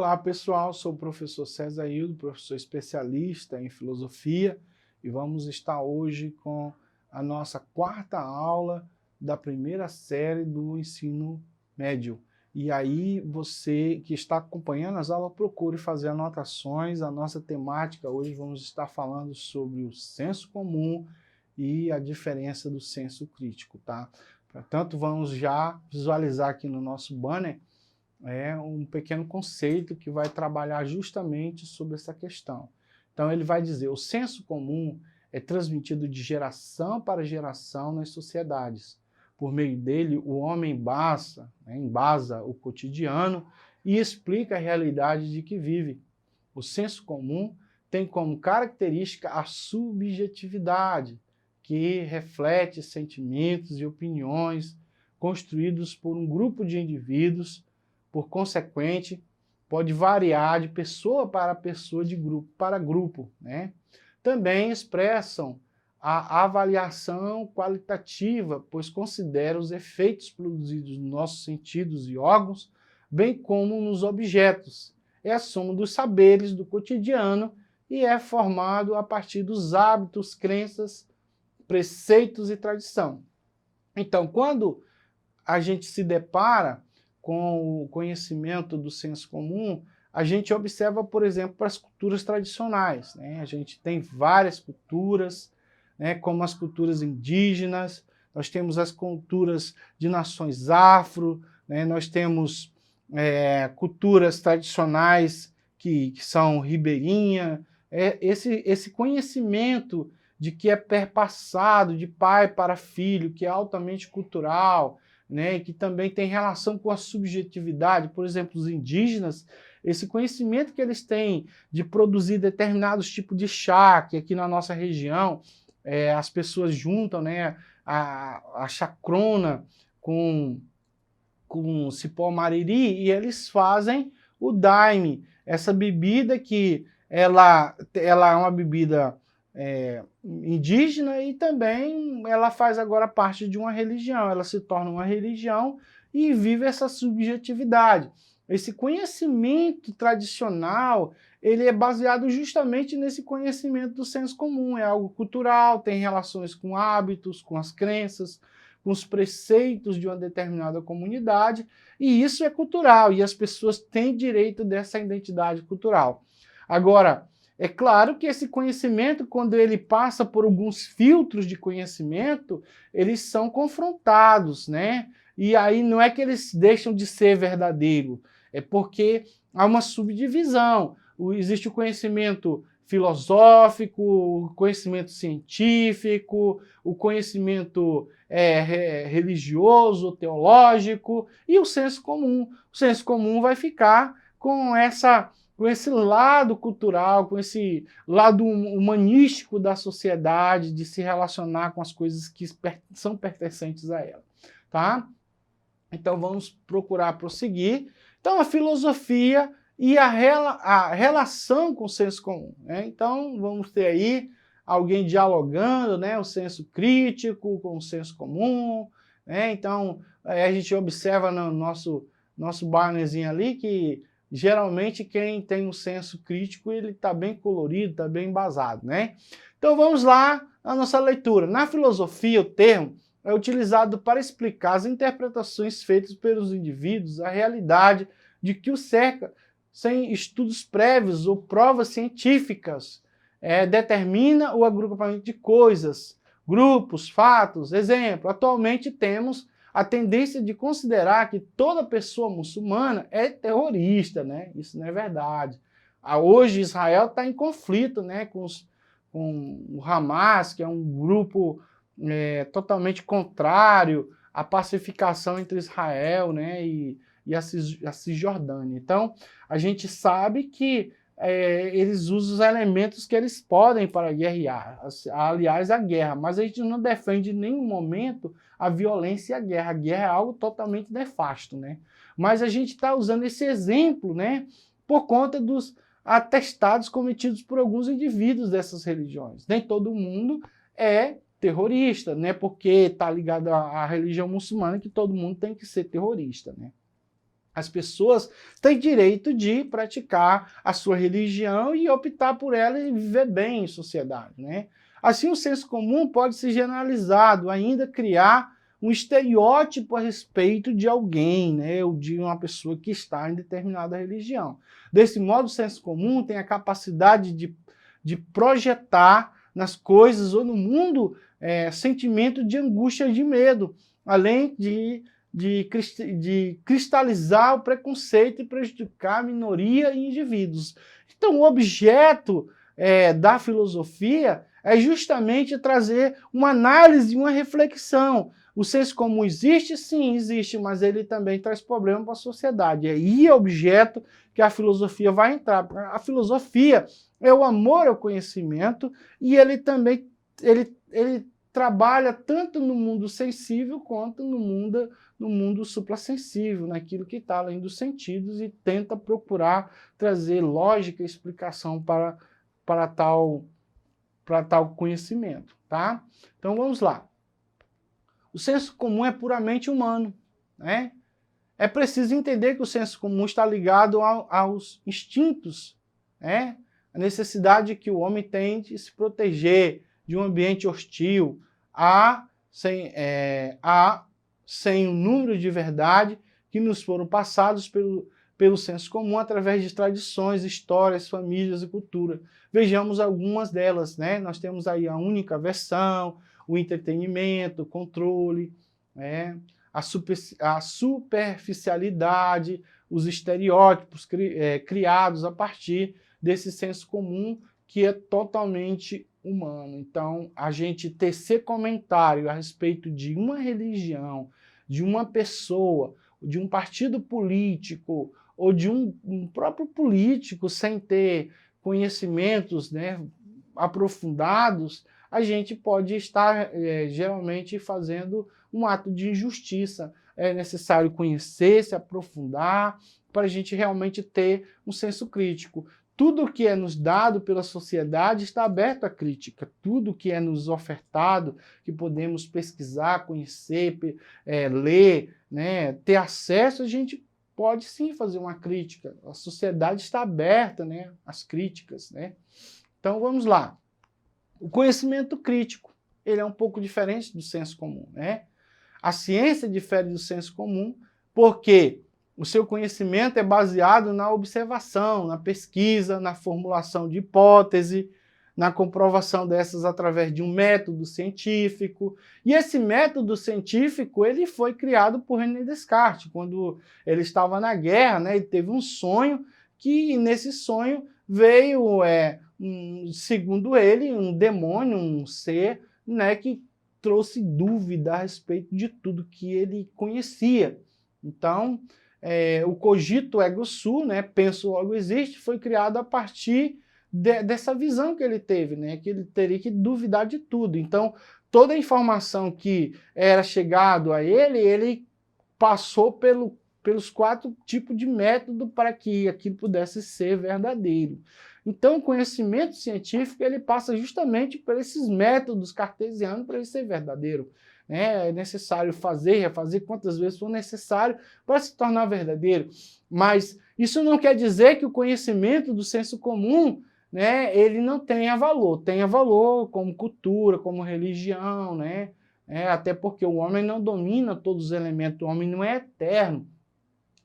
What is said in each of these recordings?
Olá pessoal, sou o professor César Hildo, professor especialista em filosofia e vamos estar hoje com a nossa quarta aula da primeira série do ensino médio. E aí você que está acompanhando as aulas, procure fazer anotações. A nossa temática hoje vamos estar falando sobre o senso comum e a diferença do senso crítico, tá? Portanto, vamos já visualizar aqui no nosso banner um pequeno conceito que vai trabalhar justamente sobre essa questão. Então ele vai dizer, o senso comum é transmitido de geração para geração nas sociedades. Por meio dele, o homem embasa o cotidiano e explica a realidade de que vive. O senso comum tem como característica a subjetividade, que reflete sentimentos e opiniões construídos por um grupo de indivíduos. Por consequente, pode variar de pessoa para pessoa, de grupo para grupo, né? Também expressam a avaliação qualitativa, pois considera os efeitos produzidos nos nossos sentidos e órgãos, bem como nos objetos. É a soma dos saberes do cotidiano e é formado a partir dos hábitos, crenças, preceitos e tradição. Então, quando a gente se depara com o conhecimento do senso comum, a gente observa, por exemplo, para as culturas tradicionais, né? A gente tem várias culturas, né, como as culturas indígenas, nós temos as culturas de nações afro, né, nós temos culturas tradicionais que são ribeirinha, esse conhecimento de que é perpassado de pai para filho, que é altamente cultural, né, e que também tem relação com a subjetividade. Por exemplo, os indígenas, esse conhecimento que eles têm de produzir determinados tipos de chá, que aqui na nossa região as pessoas juntam, né, a chacrona com cipó mariri e eles fazem o daime, essa bebida que ela é uma bebida indígena e também ela faz agora parte de uma religião, ela se torna uma religião e vive essa subjetividade. Esse conhecimento tradicional, ele é baseado justamente nesse conhecimento do senso comum, é algo cultural, tem relações com hábitos, com as crenças, com os preceitos de uma determinada comunidade, e isso é cultural, e as pessoas têm direito dessa identidade cultural. Agora, é claro que esse conhecimento, quando ele passa por alguns filtros de conhecimento, eles são confrontados, né? E aí não é que eles deixam de ser verdadeiro, é porque há uma subdivisão. Existe o conhecimento filosófico, o conhecimento científico, o conhecimento religioso, teológico e o senso comum. O senso comum vai ficar com esse lado cultural, com esse lado humanístico da sociedade, de se relacionar com as coisas que são pertencentes a ela, tá? Então vamos procurar prosseguir. Então a filosofia e a relação com o senso comum, né? Então vamos ter aí alguém dialogando, né? O senso crítico com o senso comum, né? Então a gente observa no nosso bannerzinho ali que geralmente quem tem um senso crítico, ele está bem colorido, está bem embasado, né? Então vamos lá na nossa leitura. Na filosofia, o termo é utilizado para explicar as interpretações feitas pelos indivíduos à realidade de que o cerca, sem estudos prévios ou provas científicas, determina o agrupamento de coisas, grupos, fatos. Exemplo, atualmente temos a tendência de considerar que toda pessoa muçulmana é terrorista, né? Isso não é verdade. Hoje Israel está em conflito, né, com o Hamas, que é um grupo totalmente contrário à pacificação entre Israel, né, e a Cisjordânia. Então, a gente sabe que eles usam os elementos que eles podem para guerrear, aliás, a guerra, mas a gente não defende em nenhum momento a violência e a guerra. A guerra é algo totalmente nefasto, né? Mas a gente está usando esse exemplo, né, por conta dos atestados cometidos por alguns indivíduos dessas religiões. Nem todo mundo é terrorista, né? Porque está ligado à religião muçulmana que todo mundo tem que ser terrorista, né? As pessoas têm direito de praticar a sua religião e optar por ela e viver bem em sociedade, né? Assim, o senso comum pode ser generalizado, ainda criar um estereótipo a respeito de alguém, né? Ou de uma pessoa que está em determinada religião. Desse modo, o senso comum tem a capacidade de projetar nas coisas ou no mundo sentimento de angústia e de medo, além de cristalizar o preconceito e prejudicar a minoria e indivíduos. Então, o objeto da filosofia é justamente trazer uma análise, uma reflexão. O senso comum existe? Sim, existe, mas ele também traz problema para a sociedade. É aí o objeto que a filosofia vai entrar. A filosofia é o amor ao conhecimento e ele também ele trabalha tanto no mundo sensível quanto no mundo suprassensível, naquilo que está além dos sentidos, e tenta procurar trazer lógica e explicação para tal conhecimento, tá? Então vamos lá. O senso comum é puramente humano, né? É preciso entender que o senso comum está ligado aos instintos, né? A necessidade que o homem tem de se proteger de um ambiente hostil, sem um número de verdade que nos foram passados pelo senso comum através de tradições, histórias, famílias e cultura. Vejamos algumas delas, né? Nós temos aí a única versão, o entretenimento, o controle, né? A superficialidade, os estereótipos criados a partir desse senso comum que é totalmente humano. Então, a gente tecer comentário a respeito de uma religião, de uma pessoa, de um partido político ou de um próprio político sem ter conhecimentos, né, aprofundados, a gente pode estar geralmente fazendo um ato de injustiça. É necessário conhecer, se aprofundar, para a gente realmente ter um senso crítico. Tudo que é nos dado pela sociedade está aberto à crítica. Tudo que é nos ofertado, que podemos pesquisar, conhecer, ler, né, ter acesso, a gente pode sim fazer uma crítica. A sociedade está aberta, né, às críticas, né? Então vamos lá. O conhecimento crítico, ele é um pouco diferente do senso comum, né? A ciência difere do senso comum porque o seu conhecimento é baseado na observação, na pesquisa, na formulação de hipótese, na comprovação dessas através de um método científico. E esse método científico ele foi criado por René Descartes. Quando ele estava na guerra, né, ele teve um sonho que nesse sonho veio, segundo ele, um demônio, um ser, né, que trouxe dúvida a respeito de tudo que ele conhecia. Então, o cogito ergo sum, né, penso logo existe, foi criado a partir dessa visão que ele teve, né, que ele teria que duvidar de tudo. Então, toda a informação que era chegado a ele passou pelos 4 tipos de método para que aquilo pudesse ser verdadeiro. Então, o conhecimento científico ele passa justamente por esses métodos cartesianos para ele ser verdadeiro. É necessário fazer, refazer quantas vezes for necessário para se tornar verdadeiro. Mas isso não quer dizer que o conhecimento do senso comum, né, ele não tenha valor como cultura, como religião, né? Até porque o homem não domina todos os elementos, o homem não é eterno.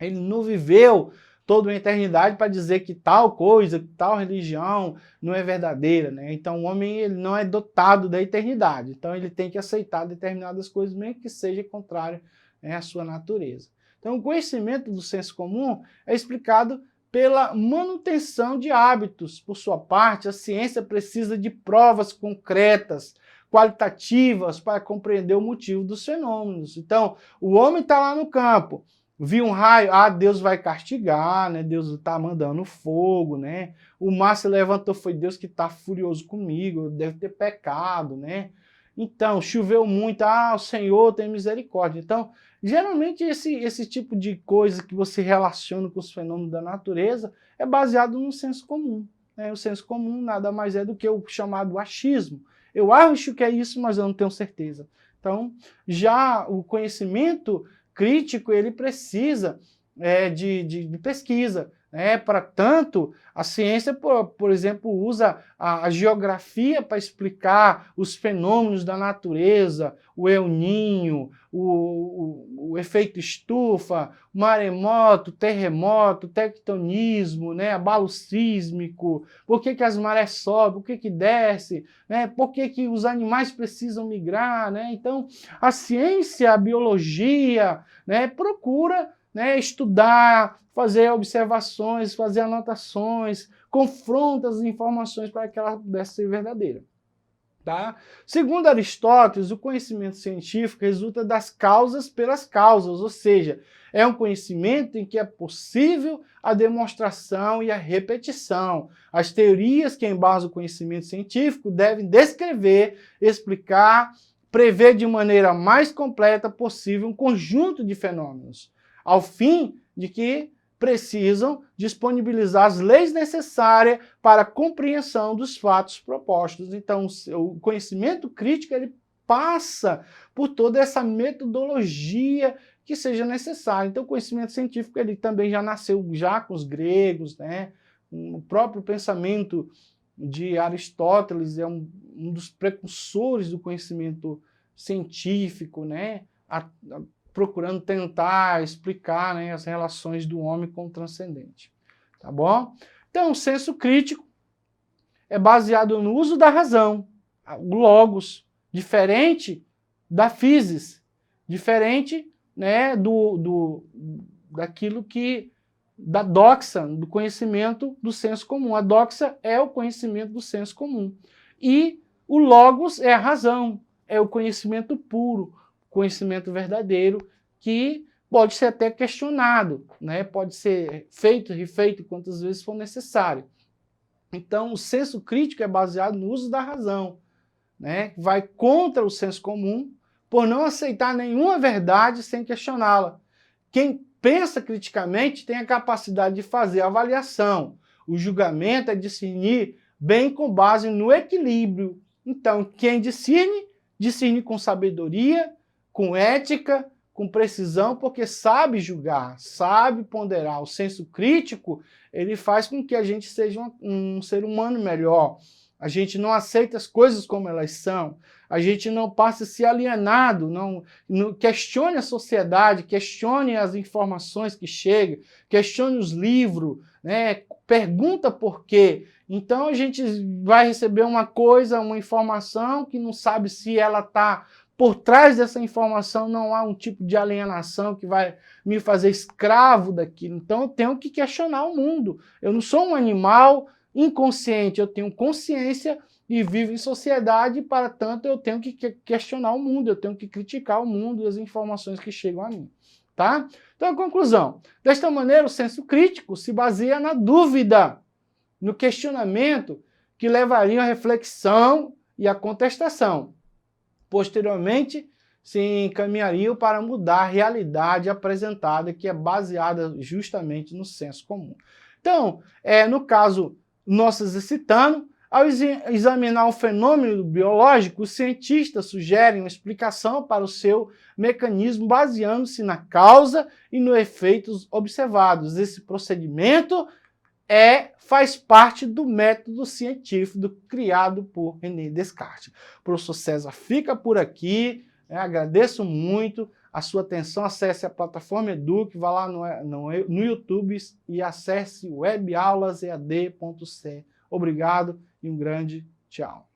Ele não viveu toda uma eternidade para dizer que tal coisa, que tal religião não é verdadeira, né? Então o homem ele não é dotado da eternidade, então ele tem que aceitar determinadas coisas, mesmo que seja contrário, né, à sua natureza. Então o conhecimento do senso comum é explicado pela manutenção de hábitos. Por sua parte, a ciência precisa de provas concretas, qualitativas, para compreender o motivo dos fenômenos. Então, o homem está lá no campo, viu um raio, Deus vai castigar, né? Deus está mandando fogo, né? O mar se levantou, foi Deus que está furioso comigo, deve ter pecado, né? Então, choveu muito, o Senhor tem misericórdia. Então, geralmente esse tipo de coisa que você relaciona com os fenômenos da natureza é baseado no senso comum, né? O senso comum nada mais é do que o chamado achismo. Eu acho que é isso, mas eu não tenho certeza. Então, já o conhecimento crítico, ele precisa de pesquisa. Para tanto, a ciência, por exemplo, usa a geografia para explicar os fenômenos da natureza, o El Niño, o efeito estufa, maremoto, terremoto, tectonismo, abalo sísmico, por que as marés sobem, por que desce, por que os animais precisam migrar. Então, a ciência, a biologia, procura estudar, fazer observações, fazer anotações, confronta as informações para que ela pudesse ser verdadeira. Tá? Segundo Aristóteles, o conhecimento científico resulta das causas pelas causas, ou seja, é um conhecimento em que é possível a demonstração e a repetição. As teorias que embasam o conhecimento científico devem descrever, explicar, prever de maneira mais completa possível um conjunto de fenômenos, ao fim de que precisam disponibilizar as leis necessárias para a compreensão dos fatos propostos. Então, o conhecimento crítico ele passa por toda essa metodologia que seja necessária. Então, o conhecimento científico ele também já nasceu já com os gregos, O próprio pensamento de Aristóteles é um dos precursores do conhecimento científico, procurando tentar explicar as relações do homem com o transcendente. Tá bom? Então, o senso crítico é baseado no uso da razão, o logos, diferente da physis, diferente daquilo que da doxa, do conhecimento do senso comum. A doxa é o conhecimento do senso comum. E o logos é a razão, é o conhecimento puro, conhecimento verdadeiro, que pode ser até questionado, pode ser feito e refeito quantas vezes for necessário. Então, o senso crítico é baseado no uso da razão, vai contra o senso comum, por não aceitar nenhuma verdade sem questioná-la. Quem pensa criticamente tem a capacidade de fazer avaliação. O julgamento é discernir bem com base no equilíbrio. Então, quem discerne, discerne com sabedoria, com ética, com precisão, porque sabe julgar, sabe ponderar. O senso crítico, ele faz com que a gente seja um ser humano melhor. A gente não aceita as coisas como elas são. A gente não passa a ser alienado, não questione a sociedade, questione as informações que chegam, questione os livros, pergunta por quê. Então a gente vai receber uma coisa, uma informação que não sabe se ela está por trás dessa informação, não há um tipo de alienação que vai me fazer escravo daquilo. Então eu tenho que questionar o mundo. Eu não sou um animal inconsciente, eu tenho consciência e vivo em sociedade, e, para tanto, eu tenho que questionar o mundo, eu tenho que criticar o mundo e as informações que chegam a mim. Tá? Então, a conclusão. Desta maneira, o senso crítico se baseia na dúvida, no questionamento que levaria à reflexão e à contestação. Posteriormente, se encaminhariam para mudar a realidade apresentada, que é baseada justamente no senso comum. Então, no caso, nosso exercitando, ao examinar o fenômeno biológico, os cientistas sugerem uma explicação para o seu mecanismo baseando-se na causa e nos efeitos observados. Esse procedimento faz parte do método científico criado por René Descartes. O professor César fica por aqui, agradeço muito a sua atenção, acesse a plataforma Eduque, vá lá no YouTube e acesse webaulas.ead.ce. Obrigado e um grande tchau.